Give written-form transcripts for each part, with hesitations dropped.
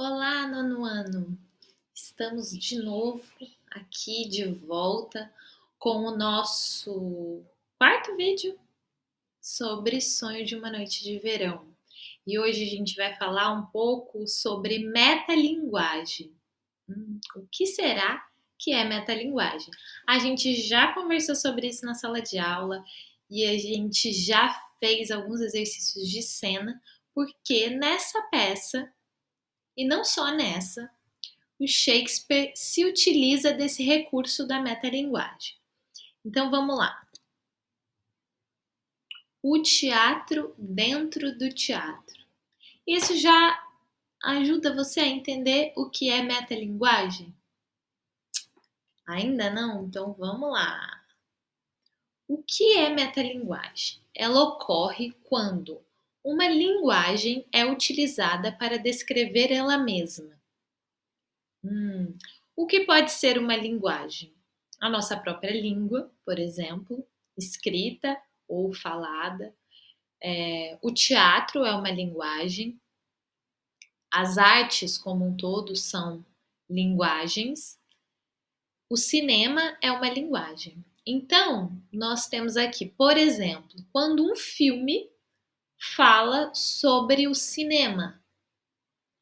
Olá, nono ano! Estamos de novo aqui de volta com o nosso quarto vídeo sobre Sonho de uma Noite de Verão. E hoje a gente vai falar um pouco sobre metalinguagem. O que será que é metalinguagem? A gente já conversou sobre isso na sala de aula e a gente já fez alguns exercícios de cena, porque nessa peça, e não só nessa, o Shakespeare se utiliza desse recurso da metalinguagem. Então vamos lá. O teatro dentro do teatro. Isso já ajuda você a entender o que é metalinguagem? Ainda não? Então vamos lá. O que é metalinguagem? Ela ocorre quando uma linguagem é utilizada para descrever ela mesma. O que pode ser uma linguagem? A nossa própria língua, por exemplo, escrita ou falada. O teatro é uma linguagem. As artes como um todo são linguagens. O cinema é uma linguagem. Então, nós temos aqui, por exemplo, quando um filme fala sobre o cinema,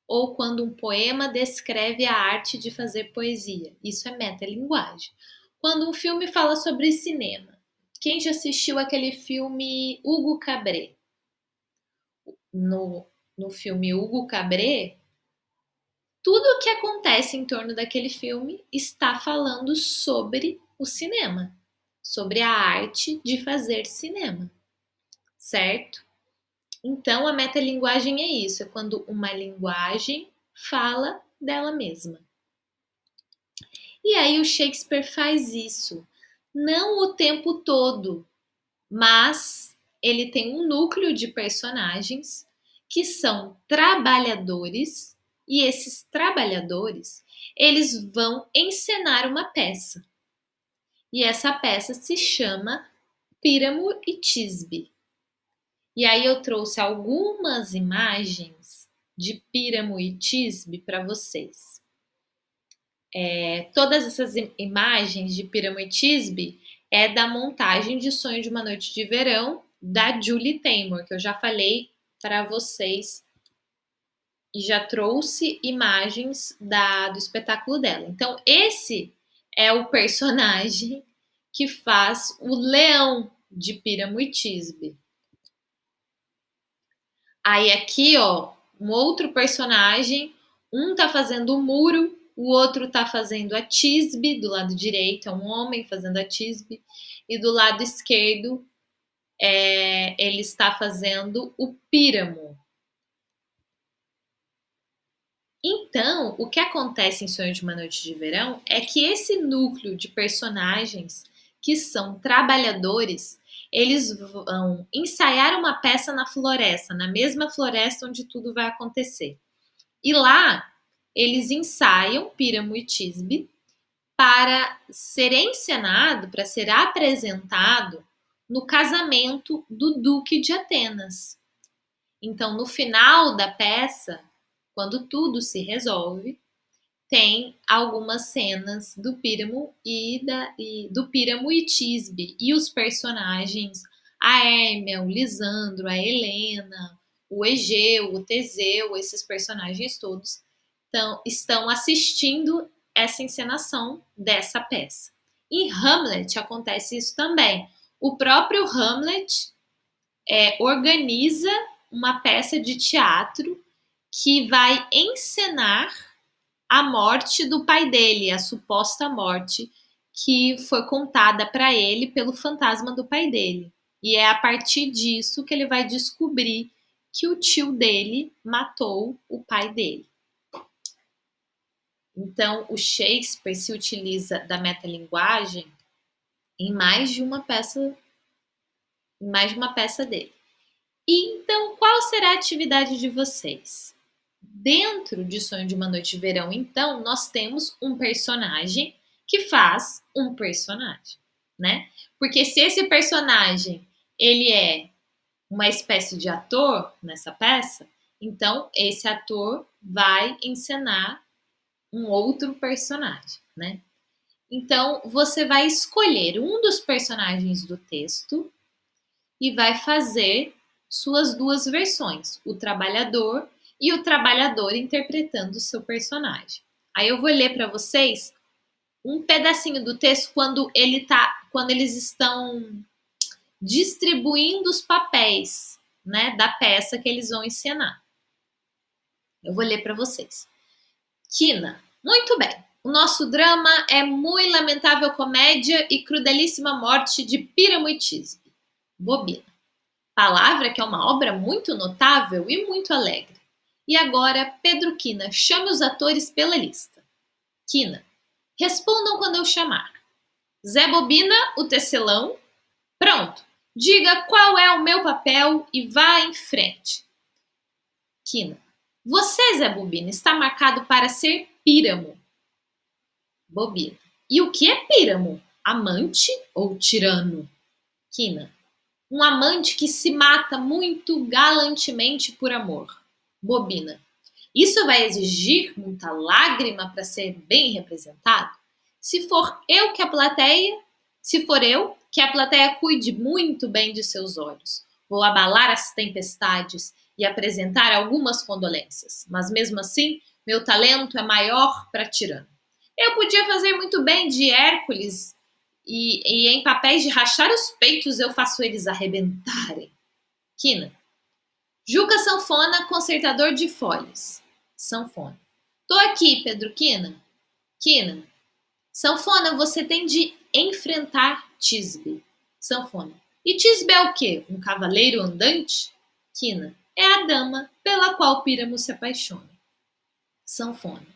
ou quando um poema descreve a arte de fazer poesia. Isso é metalinguagem. Quando um filme fala sobre cinema. Quem já assistiu aquele filme Hugo Cabret? No filme Hugo Cabret, tudo o que acontece em torno daquele filme está falando sobre o cinema, sobre a arte de fazer cinema, certo? Então, a metalinguagem é isso, é quando uma linguagem fala dela mesma. E aí o Shakespeare faz isso, não o tempo todo, mas ele tem um núcleo de personagens que são trabalhadores, e esses trabalhadores, eles vão encenar uma peça. E essa peça se chama Píramo e Tisbe. E aí eu trouxe algumas imagens de Píramo e Tisbe para vocês. Todas essas imagens de Píramo e Tisbe é da montagem de Sonho de uma Noite de Verão da Julie Taymor, que eu já falei para vocês e já trouxe imagens do espetáculo dela. Então, esse é o personagem que faz o leão de Píramo e Tisbe. Aí aqui, ó, um outro personagem, um tá fazendo o muro, o outro tá fazendo a tisbe, do lado direito é um homem fazendo a tisbe, e do lado esquerdo ele está fazendo o píramo. Então, o que acontece em Sonho de uma Noite de Verão é que esse núcleo de personagens que são trabalhadores, eles vão ensaiar uma peça na floresta, na mesma floresta onde tudo vai acontecer. E lá, eles ensaiam Píramo e Tisbe para ser encenado, para ser apresentado no casamento do Duque de Atenas. Então, no final da peça, quando tudo se resolve, tem algumas cenas do Píramo do Píramo e Tisbe e os personagens, a Hérmia, o Lisandro, a Helena, o Egeu, o Teseu, esses personagens todos estão assistindo essa encenação dessa peça. Em Hamlet acontece isso também. O próprio Hamlet organiza uma peça de teatro que vai encenar a morte do pai dele, a suposta morte que foi contada para ele pelo fantasma do pai dele. E é a partir disso que ele vai descobrir que o tio dele matou o pai dele. Então, o Shakespeare se utiliza da metalinguagem em mais de uma peça dele. E, então, qual será a atividade de vocês? Dentro de Sonho de uma Noite de Verão, então, nós temos um personagem que faz um personagem, né? Porque se esse personagem, ele é uma espécie de ator nessa peça, Então, esse ator vai encenar um outro personagem, né? Então, você vai escolher um dos personagens do texto e vai fazer suas duas versões, o trabalhador e o trabalhador interpretando o seu personagem. Aí eu vou ler para vocês um pedacinho do texto quando eles estão distribuindo os papéis, né, da peça que eles vão encenar. Eu vou ler para vocês. Quina, muito bem. O nosso drama é Muito Lamentável Comédia e Crudelíssima Morte de Píramo e Tisbe. Bobina. Palavra que é uma obra muito notável e muito alegre. E agora, Pedro Quina, chame os atores pela lista. Quina, respondam quando eu chamar. Zé Bobina, o tecelão. Pronto. Diga qual é o meu papel e vá em frente. Quina, você, Zé Bobina, está marcado para ser Píramo. Bobina, e o que é Píramo? Amante ou tirano? Quina, um amante que se mata muito galantemente por amor. Bobina, isso vai exigir muita lágrima para ser bem representado? Se for eu que a plateia, se for eu, que a plateia cuide muito bem de seus olhos. Vou abalar as tempestades e apresentar algumas condolências, mas mesmo assim, meu talento é maior para tirano. Eu podia fazer muito bem de Hércules e em papéis de rachar os peitos eu faço eles arrebentarem. Quina, Juca Sanfona, consertador de folhas. Sanfona. Tô aqui, Pedro Quina. Quina. Sanfona, você tem de enfrentar Tisbe. Sanfona. E Tisbe é o quê? Um cavaleiro andante? Quina. É a dama pela qual Píramo se apaixona. Sanfona.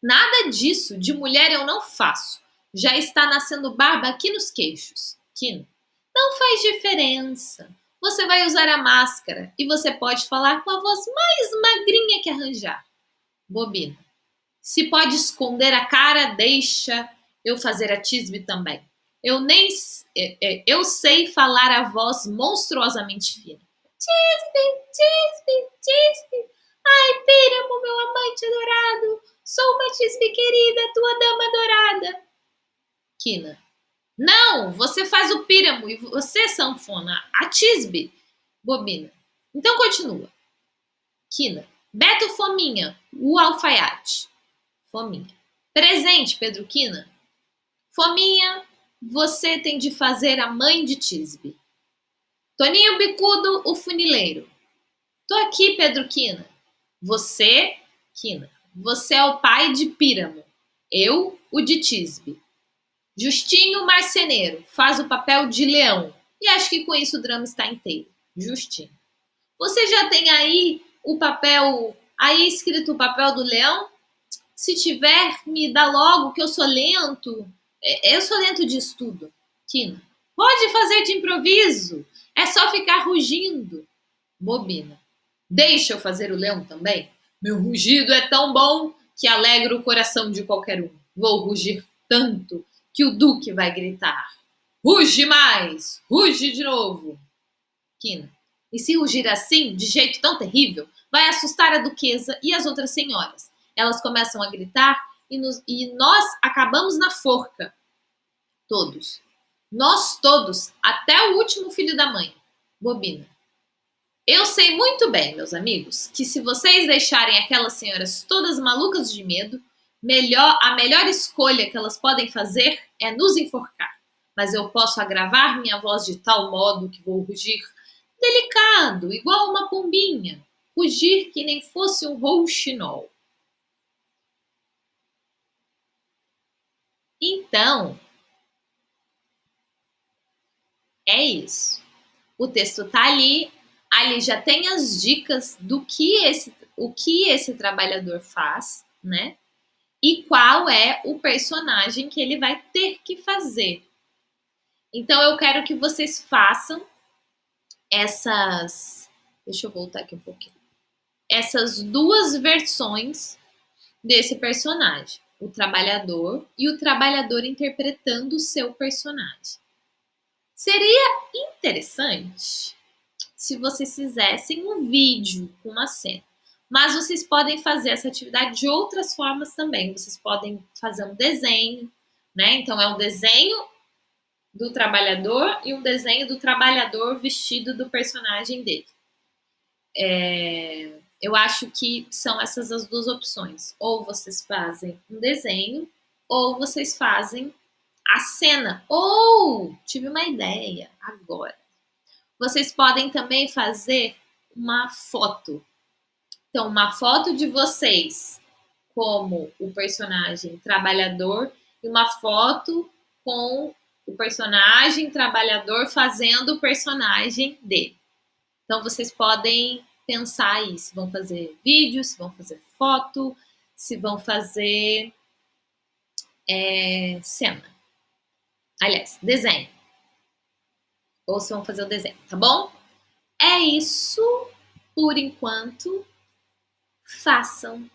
Nada disso, de mulher eu não faço. Já está nascendo barba aqui nos queixos. Quina. Não faz diferença. Você vai usar a máscara e você pode falar com a voz mais magrinha que arranjar. Bobina. Se pode esconder a cara, deixa eu fazer a Tisbe também. Eu sei falar a voz monstruosamente fina. Tisbe, Tisbe, Tisbe. Ai, Píramo, meu amante adorado. Sou uma Tisbe querida, tua dama adorada. Quina. Não, você faz o Píramo e você, Sanfona, a Tisbe. Bobina. Então continua. Quina. Beto Fominha, o alfaiate. Fominha. Presente, Pedro Quina. Fominha, você tem de fazer a mãe de Tisbe. Toninho Bicudo, o funileiro. Tô aqui, Pedro Quina. Você, Quina, você é o pai de Píramo. Eu, o de Tisbe. Justinho Marceneiro faz o papel de leão. E acho que com isso o drama está inteiro. Justinho. Você já tem aí o papel, aí escrito o papel do leão? Se tiver, me dá logo que eu sou lento. Eu sou lento de estudo. Quina. Pode fazer de improviso. É só ficar rugindo. Bobina. Deixa eu fazer o leão também? Meu rugido é tão bom que alegra o coração de qualquer um. Vou rugir tanto que o Duque vai gritar. Ruge mais! Ruge de novo! Quina. E se rugir assim, de jeito tão terrível, vai assustar a duquesa e as outras senhoras. Elas começam a gritar e nós acabamos na forca. Todos. Nós todos, até o último filho da mãe. Bobina. Eu sei muito bem, meus amigos, que se vocês deixarem aquelas senhoras todas malucas de medo, a melhor escolha que elas podem fazer é nos enforcar. Mas eu posso agravar minha voz de tal modo que vou rugir delicado, igual uma pombinha. Rugir que nem fosse um rouxinol. Então, é isso. O texto tá ali já tem as dicas do o que esse trabalhador faz, né? E qual é o personagem que ele vai ter que fazer. Então eu quero que vocês façam deixa eu voltar aqui um pouquinho. Essas duas versões desse personagem, o trabalhador e o trabalhador interpretando o seu personagem. Seria interessante se vocês fizessem um vídeo com uma cena. Mas vocês podem fazer essa atividade de outras formas também. Vocês podem fazer um desenho, né? Então é um desenho do trabalhador e um desenho do trabalhador vestido do personagem dele. Eu acho que são essas as duas opções. Ou vocês fazem um desenho, ou vocês fazem a cena. Ou, tive uma ideia agora. Vocês podem também fazer uma foto. Então, uma foto de vocês como o personagem trabalhador e uma foto com o personagem trabalhador fazendo o personagem dele. Então, vocês podem pensar aí se vão fazer vídeo, se vão fazer foto, se vão fazer cena. Aliás, desenho. Ou se vão fazer o desenho, tá bom? É isso por enquanto. Façam.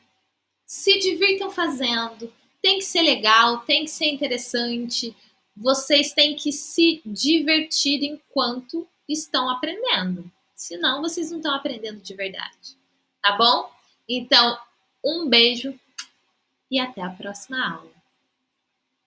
Se divirtam fazendo. Tem que ser legal, tem que ser interessante. Vocês têm que se divertir enquanto estão aprendendo. Senão, vocês não estão aprendendo de verdade. Tá bom? Então, um beijo e até a próxima aula.